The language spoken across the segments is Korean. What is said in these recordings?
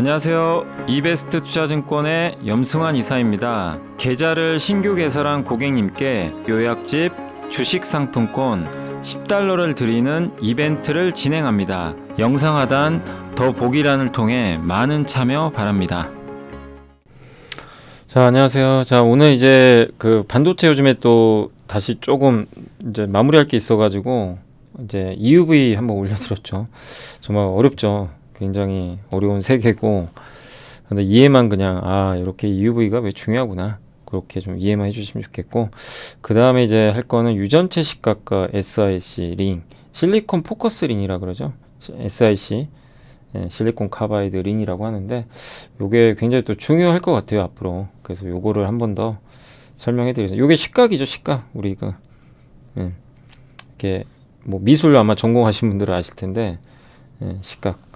안녕하세요. 이베스트 투자증권의 염승환 이사입니다. 계좌를 신규 개설한 고객님께 요약집 주식 상품권 10달러를 드리는 이벤트를 진행합니다. 영상 하단 더 보기란을 통해 많은 참여 바랍니다. 자, 안녕하세요. 자, 오늘 이제 그 반도체 요즘에 또 다시 조금 이제 마무리할 게 있어가지고 이제 EUV 한번 올려드렸죠. 정말 어렵죠. 굉장히 어려운 세계고, 근데 이해만 그냥 이렇게 EUV가 왜 중요하구나, 그렇게 좀 이해만 해주시면 좋겠고, 그 다음에 이제 할 거는 유전체 시각과 SiC 링, 실리콘 포커스 링이라 그러죠. SiC 실리콘 카바이드 링이라고 하는데, 요게 굉장히 또 중요할 것 같아요 앞으로. 그래서 요거를 한 번 더 설명해 드리겠습니다. 요게 시각이죠. 시각. 우리 이렇게 뭐 미술 아마 전공하신 분들은 아실 텐데, 시각.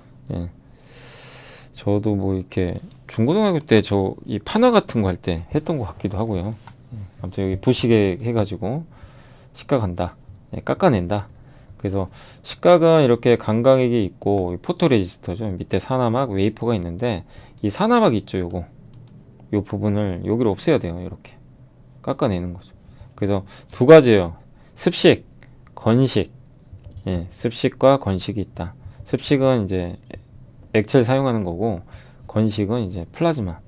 저도 뭐 이렇게 중고등학교 때 저 이 판화 같은 거 할 때 했던 것 같기도 하고요. 아무튼 여기 부시게 해가지고 시각한다, 깎아낸다. 그래서 식각은 이렇게 강광액이 있고 포토레지스터죠. 밑에 산화막 웨이퍼가 있는데, 이 산화막 있죠. 요 부분을 여기로 없애야 돼요. 이렇게 깎아내는 거죠. 그래서 두 가지예요. 습식, 건식. 습식과 건식이 있다. 습식은 이제 액체를 사용하는 거고, 건식은 이제 플라즈마,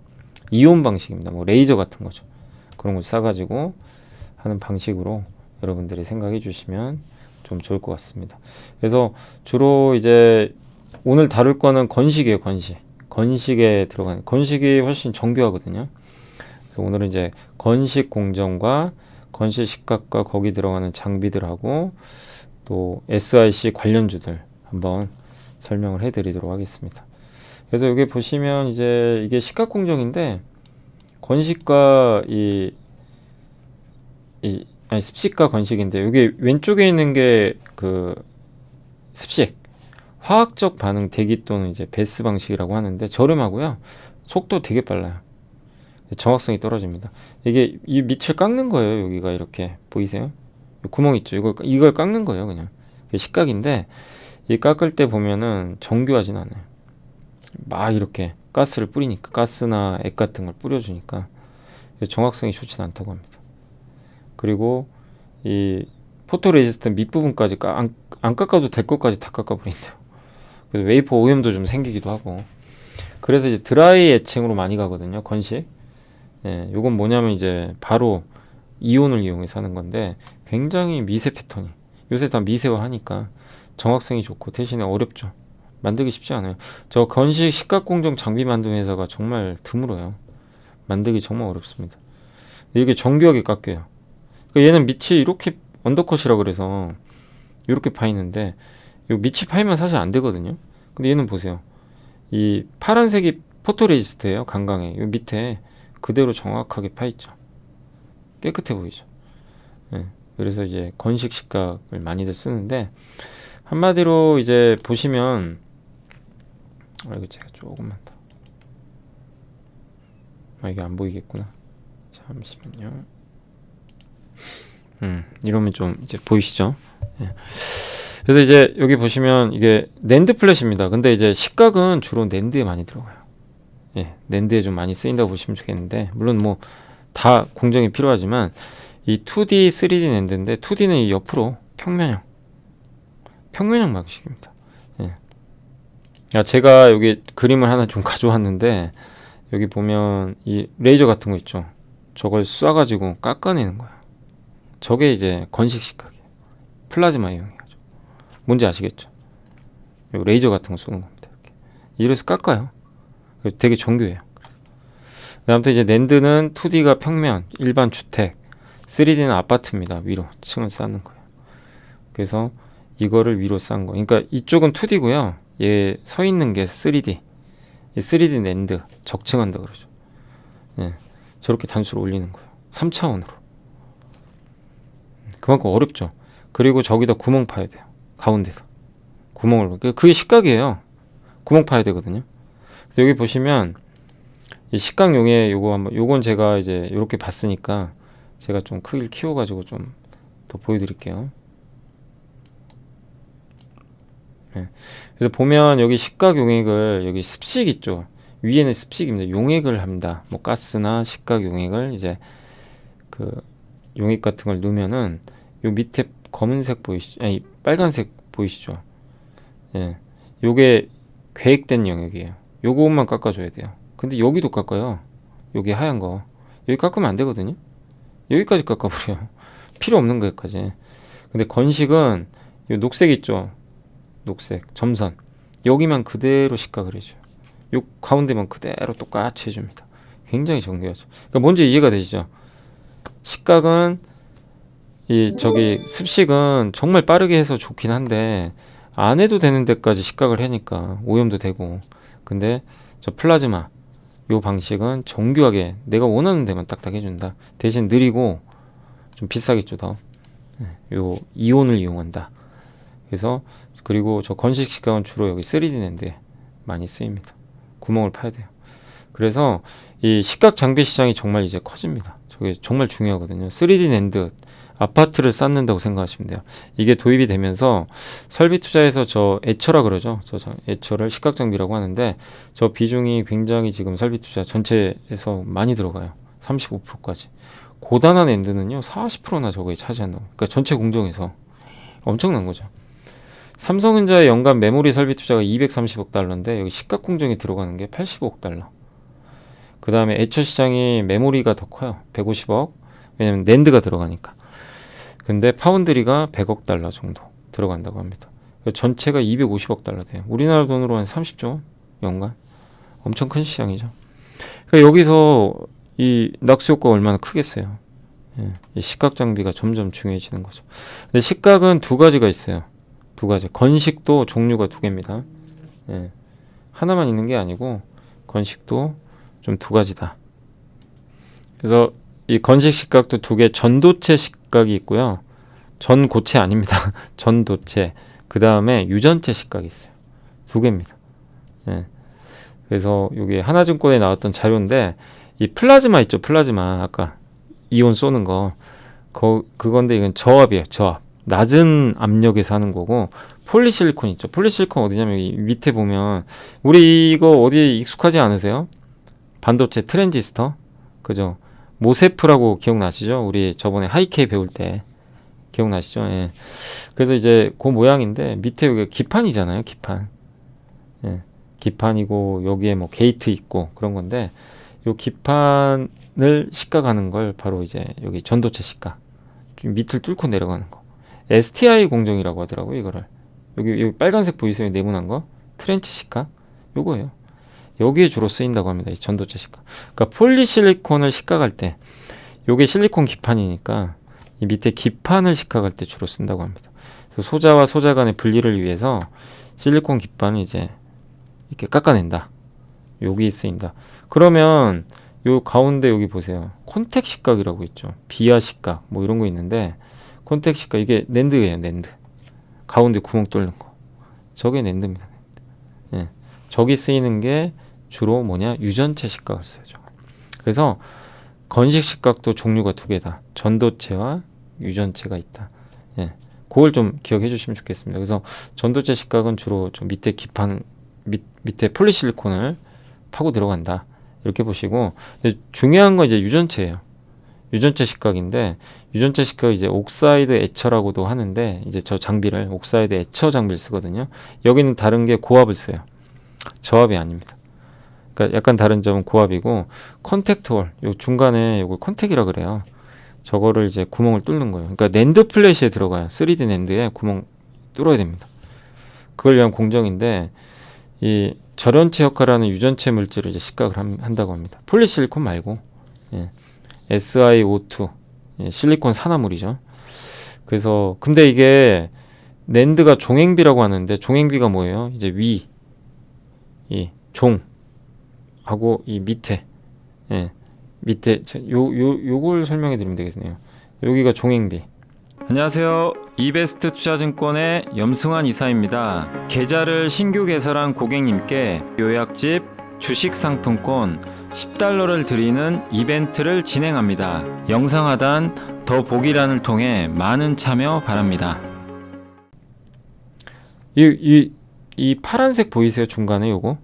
이온 방식입니다. 뭐 레이저 같은 거죠. 그런 거 싸가지고 하는 방식으로 여러분들이 생각해 주시면 좀 좋을 것 같습니다. 그래서 주로 이제 오늘 다룰 거는 건식이에요. 건식에 들어가는, 건식이 훨씬 정교하거든요. 그래서 오늘은 이제 건식 공정과 건식 식각과 거기 들어가는 장비들하고 또 SiC 관련주들 한번 설명을 해드리도록 하겠습니다. 그래서 여기 보시면 이제 이게 식각 공정인데, 건식과 습식과 건식인데, 여기 왼쪽에 있는 게 그 습식, 화학적 반응 대기 또는 이제 베스 방식이라고 하는데, 저렴하고요. 속도 되게 빨라요. 정확성이 떨어집니다. 이게 이 밑을 깎는 거예요. 여기가 이렇게 보이세요? 구멍 있죠. 이걸 깎는 거예요. 그냥 식각인데, 이 깎을 때 보면은 정교하진 않아요. 막 이렇게 가스를 뿌리니까, 가스나 액 같은 걸 뿌려주니까 정확성이 좋진 않다고 합니다. 그리고 이 포토레지스트 밑부분까지 안 깎아도 될 것까지 다 깎아버린대요. 그래서 웨이퍼 오염도 좀 생기기도 하고. 그래서 이제 드라이 에칭으로 많이 가거든요. 건식. 요건 뭐냐면 이제 바로 이온을 이용해서 하는 건데, 굉장히 미세 패턴이, 요새 다 미세화 하니까 정확성이 좋고 대신에 어렵죠. 만들기 쉽지 않아요. 저 건식 식각공정 장비 만드는 회사가 정말 드물어요. 만들기 정말 어렵습니다. 이렇게 정교하게 깎여요. 얘는 밑이 이렇게 언더컷이라 그래서 이렇게 파이는데, 요 밑이 파이면 사실 안 되거든요. 근데 얘는 보세요. 이 파란색이 포토레지스트예요. 강강에 요 밑에 그대로 정확하게 파있죠. 깨끗해 보이죠. 그래서 이제 건식 식각을 많이들 쓰는데, 한마디로 이제 보시면, 이거 제가 조금만 더, 이게 안 보이겠구나. 잠시만요. 이러면 좀 이제 보이시죠? 그래서 이제 여기 보시면 이게 낸드 플래시입니다. 근데 이제 식각은 주로 낸드에 많이 들어가요. 낸드에 좀 많이 쓰인다고 보시면 좋겠는데, 물론 뭐 다 공정이 필요하지만 이 2D, 3D 낸드인데, 2D는 이 옆으로 평면형 방식입니다. 제가 여기 그림을 하나 좀 가져왔는데, 여기 보면 이 레이저 같은 거 있죠. 저걸 쏴가지고 깎아내는 거야. 저게 이제 건식 식각이에요. 플라즈마 이용해가지고. 뭔지 아시겠죠? 레이저 같은 거 쏘는 겁니다. 이래서 깎아요. 되게 정교해요. 아무튼 이제 낸드는 2D가 평면, 일반 주택, 3D는 아파트입니다. 위로 층을 쌓는 거예요. 그래서 이거를 위로 싼 거. 그러니까 이쪽은 2D고요. 얘 서 있는 게 3D. 이 3D 낸드, 적층한다 그러죠. 저렇게 단수로 올리는 거예요. 3차원으로. 그만큼 어렵죠. 그리고 저기다 구멍 파야 돼요. 가운데다 구멍을. 그게 식각이에요. 구멍 파야 되거든요. 그래서 여기 보시면 이 식각용에 요건 제가 이제 이렇게 봤으니까 제가 좀 크기를 키워가지고 좀 더 보여드릴게요. 그래서 보면 여기 식각 용액을, 여기 습식 있죠. 위에는 습식입니다. 용액을 합니다. 뭐 가스나 식각 용액을 이제 그 용액 같은 걸 넣으면은 요 밑에 검은색 보이시죠? 아니 빨간색 보이시죠? 예, 요게 계획된 영역이에요. 요것만 깎아줘야 돼요. 근데 여기도 깎아요. 여기 하얀 거 여기 깎으면 안 되거든요. 여기까지 깎아버려요. 필요 없는 거까지. 근데 건식은 요 녹색 있죠? 녹색 점선 여기만 그대로 식각을 해줘요. 요 가운데만 그대로 똑같이 해줍니다. 굉장히 정교하죠. 그러니까 뭔지 이해가 되시죠? 식각은 이 저기 습식은 정말 빠르게 해서 좋긴 한데 안 해도 되는 데까지 식각을 하니까 오염도 되고. 근데 저 플라즈마 요 방식은 정교하게 내가 원하는 데만 딱딱 해준다. 대신 느리고 좀 비싸겠죠 더. 요 이온을 이용한다. 그래서 그리고 저 건식 식각은 주로 여기 3D 낸드에 많이 쓰입니다. 구멍을 파야 돼요. 그래서 이 식각 장비 시장이 정말 이제 커집니다. 저게 정말 중요하거든요. 3D 낸드 아파트를 쌓는다고 생각하시면 돼요. 이게 도입이 되면서 설비 투자에서 저 애처라 그러죠. 저 애처를 식각 장비라고 하는데 저 비중이 굉장히 지금 설비 투자 전체에서 많이 들어가요. 35%까지. 고단한 엔드는요 40%나 저거에 차지한다고. 그러니까 전체 공정에서 엄청난 거죠. 삼성전자의 연간 메모리 설비 투자가 230억 달러인데 여기 식각 공정에 들어가는 게 85억 달러. 그 다음에 애처 시장이 메모리가 더 커요. 150억. 왜냐면 낸드가 들어가니까. 근데 파운드리가 100억 달러 정도 들어간다고 합니다. 전체가 250억 달러 돼요. 우리나라 돈으로 한 30조 연간. 엄청 큰 시장이죠. 그러니까 여기서 이 낙수 효과가 얼마나 크겠어요. 예, 이 식각 장비가 점점 중요해지는 거죠. 근데 식각은 두 가지가 있어요. 두 가지. 건식도 종류가 두 개입니다. 예, 하나만 있는 게 아니고 건식도 좀 두 가지다. 그래서 이 건식 식각도 두 개, 전도체 식각이 있고요. 전고체 아닙니다. 전도체. 그 다음에 유전체 식각이 있어요. 두 개입니다. 예. 그래서 이게 하나증권에 나왔던 자료인데 이 플라즈마 있죠. 플라즈마 아까 이온 쏘는 거 그건데 이건 저압이에요. 저압. 낮은 압력에서 하는 거고 폴리실리콘 있죠. 폴리실리콘 어디냐면 이 밑에 보면 우리 이거 어디 익숙하지 않으세요? 반도체 트랜지스터 그죠? 모세프라고 기억나시죠? 우리 저번에 하이케이 배울 때 기억나시죠? 예. 그래서 이제 그 모양인데 밑에 여기 기판이잖아요. 기판. 예. 기판이고 여기에 뭐 게이트 있고 그런 건데 요 기판을 식각하는 걸 바로 이제 여기 전도체 식각. 좀 밑을 뚫고 내려가는 거. STI 공정이라고 하더라고요. 이거를. 여기 빨간색 보이세요? 네모난 거? 트렌치 식각? 요거예요. 여기에 주로 쓰인다고 합니다. 이 전도체 식각. 그러니까 폴리실리콘을 식각할 때 요게 실리콘 기판이니까 이 밑에 기판을 식각할 때 주로 쓴다고 합니다. 그래서 소자와 소자 간의 분리를 위해서 실리콘 기판을 이제 이렇게 깎아낸다. 여기 쓰인다. 그러면 요 가운데 여기 보세요. 콘택 식각이라고 있죠. 비아 식각 뭐 이런 거 있는데 콘택 식각 이게 낸드예요. 낸드. 가운데 구멍 뚫는 거. 저게 낸드입니다. 예. 저기 쓰이는 게 주로 뭐냐? 유전체 식각을 써요. 그래서 건식 식각도 종류가 두 개다. 전도체와 유전체가 있다. 예. 그걸 좀 기억해 주시면 좋겠습니다. 그래서 전도체 식각은 주로 좀 밑에 기판 밑에 폴리실리콘을 파고 들어간다. 이렇게 보시고 중요한 건 이제 유전체예요. 유전체 식각인데 유전체 식각 이제 옥사이드 애처라고도 하는데 이제 저 장비를 옥사이드 애처 장비를 쓰거든요. 여기는 다른 게 고압을 써요. 저압이 아닙니다. 그러니까 약간 다른 점은 고압이고 컨택트홀 요 중간에 요걸 컨택이라 그래요. 저거를 이제 구멍을 뚫는 거예요. 그러니까 낸드 플래시에 들어가요. 3D 낸드에 구멍 뚫어야 됩니다. 그걸 위한 공정인데 이 절연체 역할하는 유전체 물질을 이제 식각을 한다고 합니다. 폴리실리콘 말고 예. SiO2 예, 실리콘 산화물이죠. 그래서 근데 이게 낸드가 종횡비라고 하는데 종횡비가 뭐예요? 이제 위 이 종 하고 이 밑에 예, 밑에 요걸 설명해 드리면 되겠네요. 여기가 종횡비. 안녕하세요. 이베스트 투자증권의 염승환 이사입니다. 계좌를 신규 개설한 고객님께 요약집 주식 상품권 10달러를 드리는 이벤트를 진행합니다. 영상 하단 더 보기란을 통해 많은 참여 바랍니다. 이 파란색 보이세요? 중간에 요거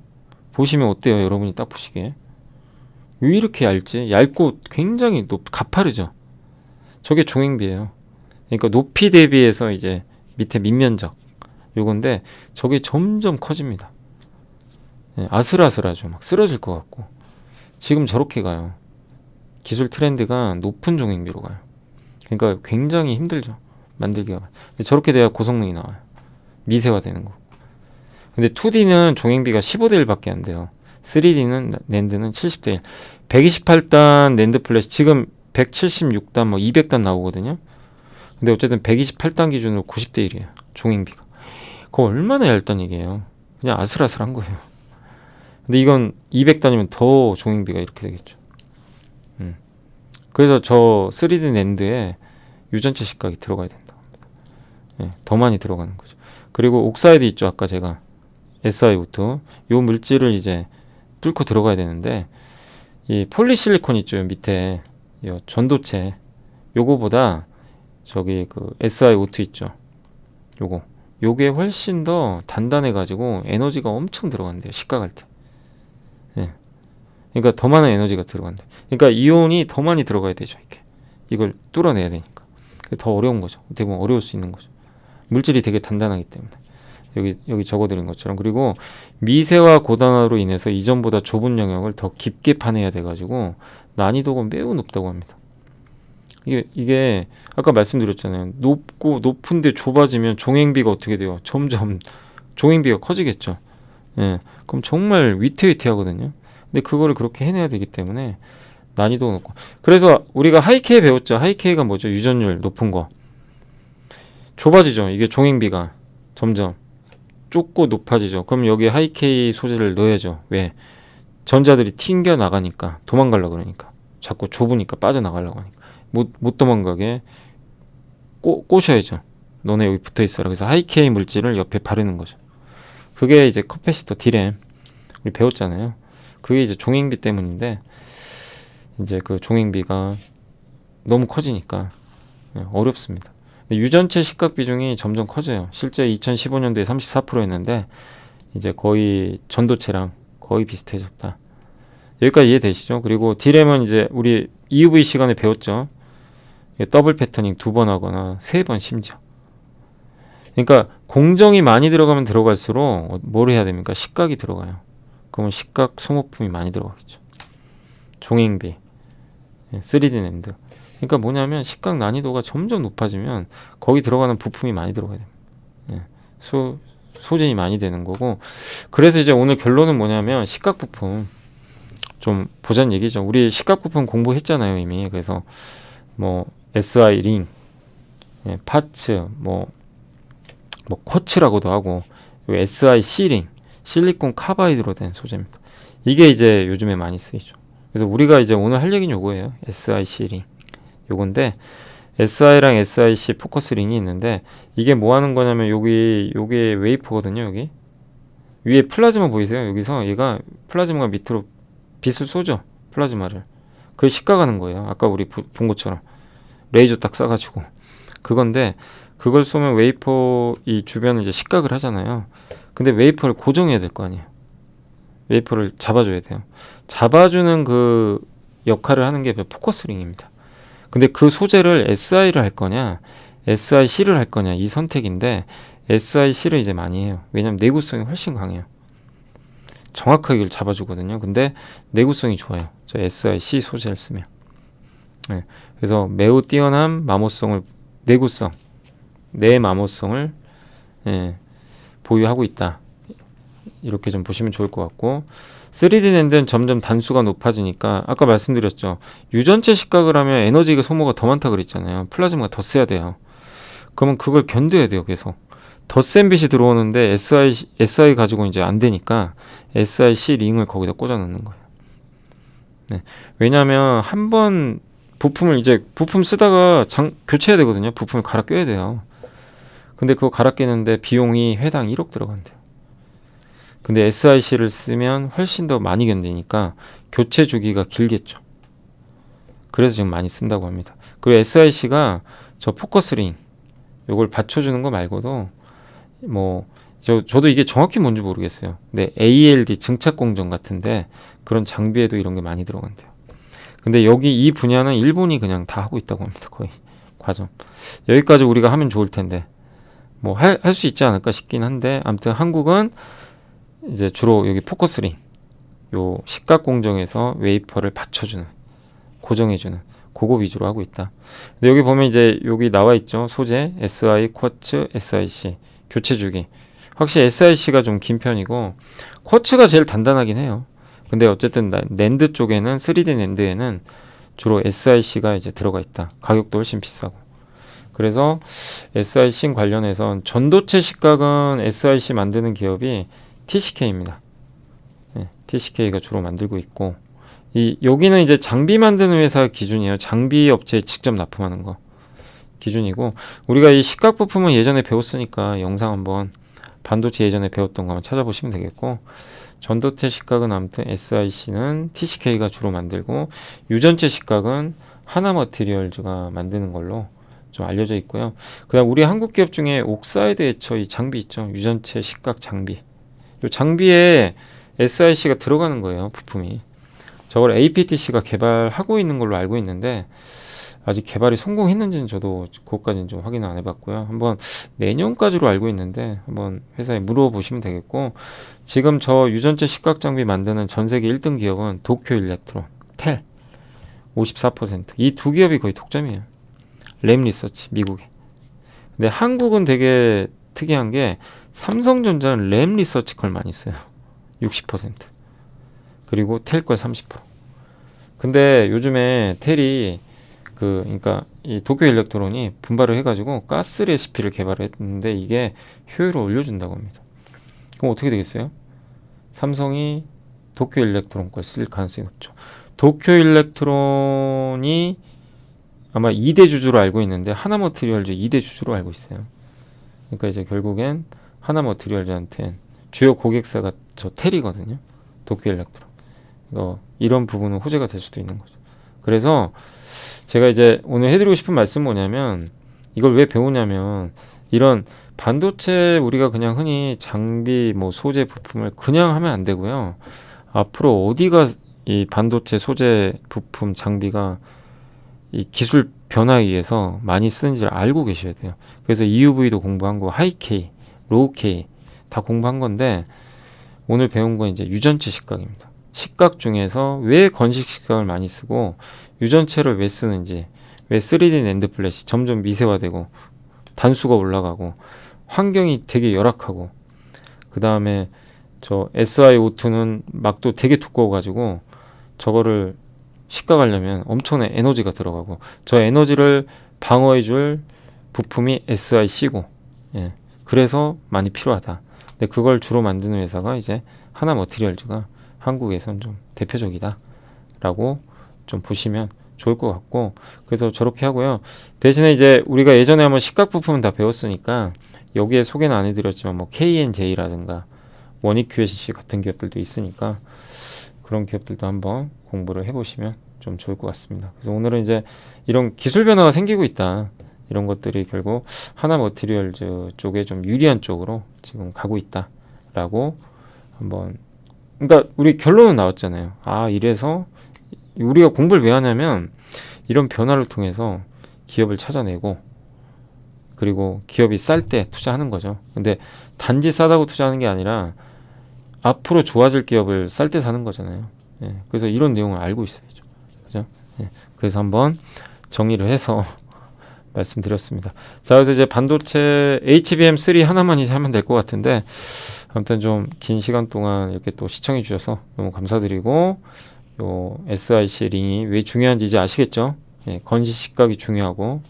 보시면 어때요? 여러분이 딱 보시기에. 왜 이렇게 얇지? 얇고 굉장히 가파르죠? 저게 종횡비예요. 그러니까 높이 대비해서 이제 밑에 밑면적 요건데 저게 점점 커집니다. 예, 아슬아슬하죠. 막 쓰러질 것 같고. 지금 저렇게 가요. 기술 트렌드가 높은 종횡비로 가요. 그러니까 굉장히 힘들죠. 만들기가. 근데 저렇게 돼야 고성능이 나와요. 미세화되는 거. 근데 2D는 종횡비가 15대 1밖에 안 돼요. 3D는 낸드는 70대 1. 128단 낸드 플래시 지금 176단 뭐 200단 나오거든요. 근데 어쨌든 128단 기준으로 90대 1이에요. 종횡비가. 그거 얼마나 얇단 얘기예요. 그냥 아슬아슬한 거예요. 근데 이건 200단이면 더 종횡비가 이렇게 되겠죠. 그래서 저 3D 낸드에 유전체 식각이 들어가야 된다고 합니다. 예, 더 많이 들어가는 거죠. 그리고 옥사이드 있죠. 아까 제가 SiO2 요 물질을 이제 뚫고 들어가야 되는데 이 폴리실리콘 있죠. 밑에 요 전도체 요거보다 저기 그 SiO2 있죠. 요게 훨씬 더 단단해 가지고 에너지가 엄청 들어간대요. 식각할 때. 예. 그러니까 더 많은 에너지가 들어간대. 그러니까 이온이 더 많이 들어가야 되죠. 이걸 뚫어내야 되니까. 더 어려운 거죠. 어떻게 보면 어려울 수 있는 거죠. 물질이 되게 단단하기 때문에. 여기 적어드린 것처럼. 그리고 미세화 고단화로 인해서 이전보다 좁은 영역을 더 깊게 파내야 돼가지고 난이도가 매우 높다고 합니다. 이게 아까 말씀드렸잖아요. 높은데 좁아지면 종횡비가 어떻게 돼요? 점점 종횡비가 커지겠죠. 예, 그럼 정말 위태위태하거든요. 근데 그거를 그렇게 해내야 되기 때문에 난이도가 높고. 그래서 우리가 하이케이 배웠죠. 하이케이가 뭐죠? 유전율 높은 거. 좁아지죠. 이게 종횡비가 점점 좁고 높아지죠. 그럼 여기 하이케이 소재를 넣어야죠. 왜? 전자들이 튕겨 나가니까, 도망가려고 그러니까. 자꾸 좁으니까 빠져나가려고 하니까. 못 도망가게 꼬셔야죠. 너네 여기 붙어 있어라. 그래서 하이케이 물질을 옆에 바르는 거죠. 그게 이제 커패시터 D램 우리 배웠잖아요. 그게 이제 종횡비 때문인데 이제 그 종횡비가 너무 커지니까 어렵습니다. 유전체 식각 비중이 점점 커져요. 실제 2015년도에 34%였는데 이제 거의 전도체랑 거의 비슷해졌다. 여기까지 이해되시죠? 그리고 D램은 이제 우리 EUV 시간에 배웠죠. 더블 패터닝 2번 하거나 3번 심지어. 그러니까 공정이 많이 들어가면 들어갈수록 뭘 해야 됩니까? 식각이 들어가요. 그러면 식각 소모품이 많이 들어가겠죠. 종횡비, 3D 낸드. 그러니까 뭐냐면 식각 난이도가 점점 높아지면 거기 들어가는 부품이 많이 들어가야 됩니다. 소진이 많이 되는 거고. 그래서 이제 오늘 결론은 뭐냐면 식각 부품 좀 보자는 얘기죠. 우리 식각 부품 공부했잖아요 이미. 그래서 뭐 SI 링, 파츠, 뭐 쿼츠라고도 하고 SI C링, 실리콘 카바이드로 된 소재입니다. 이게 이제 요즘에 많이 쓰이죠. 그래서 우리가 이제 오늘 할 얘기는 요거예요. SI C링 요건데 SI랑 SIC 포커스 링이 있는데 이게 뭐 하는 거냐면 요게 웨이퍼거든요. 여기 위에 플라즈마 보이세요? 여기서 얘가 플라즈마가 밑으로 빛을 쏘죠. 플라즈마를. 그걸 식각하는 거예요. 아까 우리 본 것처럼 레이저 딱 쏴가지고 그건데 그걸 쏘면 웨이퍼 이 주변을 이제 식각을 하잖아요. 근데 웨이퍼를 고정해야 될 거 아니에요. 웨이퍼를 잡아줘야 돼요. 잡아주는 그 역할을 하는 게 포커스 링입니다. 근데 그 소재를 SI를 할 거냐 SIC를 할 거냐 이 선택인데 SIC를 이제 많이 해요. 왜냐면 내구성이 훨씬 강해요. 정확하게 이걸 잡아주거든요. 근데 내구성이 좋아요. 저 SIC 소재를 쓰면. 네. 그래서 매우 뛰어난 마모성을 내구성 내 마모성을 보유하고 있다. 이렇게 좀 보시면 좋을 것 같고 3D 낸드는 점점 단수가 높아지니까 아까 말씀드렸죠. 유전체 식각을 하면 에너지 소모가 더 많다 그랬잖아요. 플라즈마가 더 세야 돼요. 그러면 그걸 견뎌야 돼요. 계속. 더 센 빛이 들어오는데 SI 가지고 이제 안 되니까 SiC 링을 거기다 꽂아 넣는 거예요. 네. 왜냐하면 한번 부품 쓰다가 교체해야 되거든요. 부품을 갈아 껴야 돼요. 근데 그거 갈아 끼는데 비용이 회당 1억 들어간대요. 근데 SiC를 쓰면 훨씬 더 많이 견디니까 교체 주기가 길겠죠. 그래서 지금 많이 쓴다고 합니다. 그리고 SiC가 저 포커스링 요걸 받쳐주는 거 말고도 뭐 저도 이게 정확히 뭔지 모르겠어요. 근데 ALD 증착 공정 같은데 그런 장비에도 이런 게 많이 들어간대요. 근데 여기 이 분야는 일본이 그냥 다 하고 있다고 합니다. 거의 과정. 여기까지 우리가 하면 좋을 텐데 뭐 할 수 있지 않을까 싶긴 한데 아무튼 한국은 이제 주로 여기 포커스링 요 식각 공정에서 웨이퍼를 받쳐주는 고정해주는 그거 위주로 하고 있다. 근데 여기 보면 이제 여기 나와 있죠. 소재 SI, 쿼츠, SIC 교체 주기. 확실히 SIC가 좀 긴 편이고 쿼츠가 제일 단단하긴 해요. 근데 어쨌든 낸드 쪽에는 3D 낸드에는 주로 SIC가 이제 들어가 있다. 가격도 훨씬 비싸고. 그래서 SIC 관련해서 전도체 식각은 SIC 만드는 기업이 TCK입니다. 네, TCK가 주로 만들고 있고 여기는 이제 장비 만드는 회사 기준이에요. 장비 업체에 직접 납품하는 거 기준이고 우리가 이 식각 부품은 예전에 배웠으니까 영상 한번 반도체 예전에 배웠던 거 한번 찾아보시면 되겠고 전도체 식각은 아무튼 SIC는 TCK가 주로 만들고 유전체 식각은 하나머티리얼즈가 만드는 걸로 좀 알려져 있고요. 그다음 우리 한국 기업 중에 옥사이드 에처 이 장비 있죠. 유전체 식각 장비. 이 장비에 SIC가 들어가는 거예요. 부품이. 저걸 APTC가 개발하고 있는 걸로 알고 있는데 아직 개발이 성공했는지는 저도 그것까지는 좀 확인을 안 해봤고요. 한번 내년까지로 알고 있는데 한번 회사에 물어보시면 되겠고 지금 저 유전체 식각 장비 만드는 전 세계 1등 기업은 도쿄 일렉트론, 텔 54%. 이 두 기업이 거의 독점이에요. 램 리서치 미국에. 근데 한국은 되게 특이한 게 삼성전자는 램 리서치 걸 많이 써요. 60%. 그리고 텔 걸 30%. 근데 요즘에 텔이 그러니까 이 도쿄 일렉트론이 분발을 해가지고 가스 레시피를 개발했는데 이게 효율을 올려준다고 합니다. 그럼 어떻게 되겠어요? 삼성이 도쿄 일렉트론 걸 쓸 가능성이 높죠. 도쿄 일렉트론이 아마 2대 주주로 알고 있는데 하나머티리얼즈 2대 주주로 알고 있어요. 그러니까 이제 결국엔 하나머티리얼즈한테 주요 고객사가 저 텔이거든요. 도쿄 일렉트론. 이런 부분은 호재가 될 수도 있는 거죠. 그래서 제가 이제 오늘 해드리고 싶은 말씀 뭐냐면 이걸 왜 배우냐면 이런 반도체 우리가 그냥 흔히 장비 뭐 소재 부품을 그냥 하면 안 되고요. 앞으로 어디가 이 반도체 소재 부품 장비가 이 기술 변화에 의해서 많이 쓰는지를 알고 계셔야 돼요. 그래서 EUV도 공부한 거, 하이-K, 로우-K 다 공부한 건데 오늘 배운 건 이제 유전체 식각입니다. 식각 중에서 왜 건식 식각을 많이 쓰고 유전체를 왜 쓰는지, 왜 3D 낸드 플래시 점점 미세화되고 단수가 올라가고 환경이 되게 열악하고 그 다음에 저 SiO2는 막도 되게 두꺼워가지고 저거를 식각하려면 엄청난 에너지가 들어가고 저 에너지를 방어해줄 부품이 SiC고 예, 그래서 많이 필요하다. 근데 그걸 주로 만드는 회사가 이제 하나머티리얼즈가 한국에선 좀 대표적이다 라고 좀 보시면 좋을 것 같고 그래서 저렇게 하고요. 대신에 이제 우리가 예전에 한번 식각 부품은 다 배웠으니까 여기에 소개는 안 해드렸지만 뭐 KNJ라든가 원익 QSC 같은 기업들도 있으니까 그런 기업들도 한번 공부를 해보시면 좀 좋을 것 같습니다. 그래서 오늘은 이제 이런 기술 변화가 생기고 있다. 이런 것들이 결국 하나머티리얼즈 쪽에 좀 유리한 쪽으로 지금 가고 있다라고 한번 그러니까 우리 결론은 나왔잖아요. 아 이래서 우리가 공부를 왜 하냐면 이런 변화를 통해서 기업을 찾아내고 그리고 기업이 쌀 때 투자하는 거죠. 근데 단지 싸다고 투자하는 게 아니라 앞으로 좋아질 기업을 쌀 때 사는 거잖아요. 예, 그래서 이런 내용을 알고 있어야죠. 그죠? 예, 그래서 한번 정리를 해서 말씀드렸습니다. 자, 그래서 이제 반도체 HBM3 하나만 이제 하면 될 것 같은데 아무튼 좀 긴 시간 동안 이렇게 또 시청해 주셔서 너무 감사드리고 요 SiC 링이 왜 중요한지 이제 아시겠죠? 예, 건식 식각이 중요하고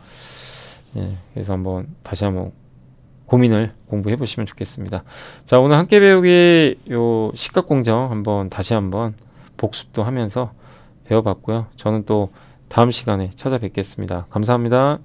예, 그래서 한번 다시 한번 고민을 공부해 보시면 좋겠습니다. 자, 오늘 함께 배우기 요 식각 공정 한번 다시 한번 복습도 하면서 배워봤고요. 저는 또 다음 시간에 찾아뵙겠습니다. 감사합니다.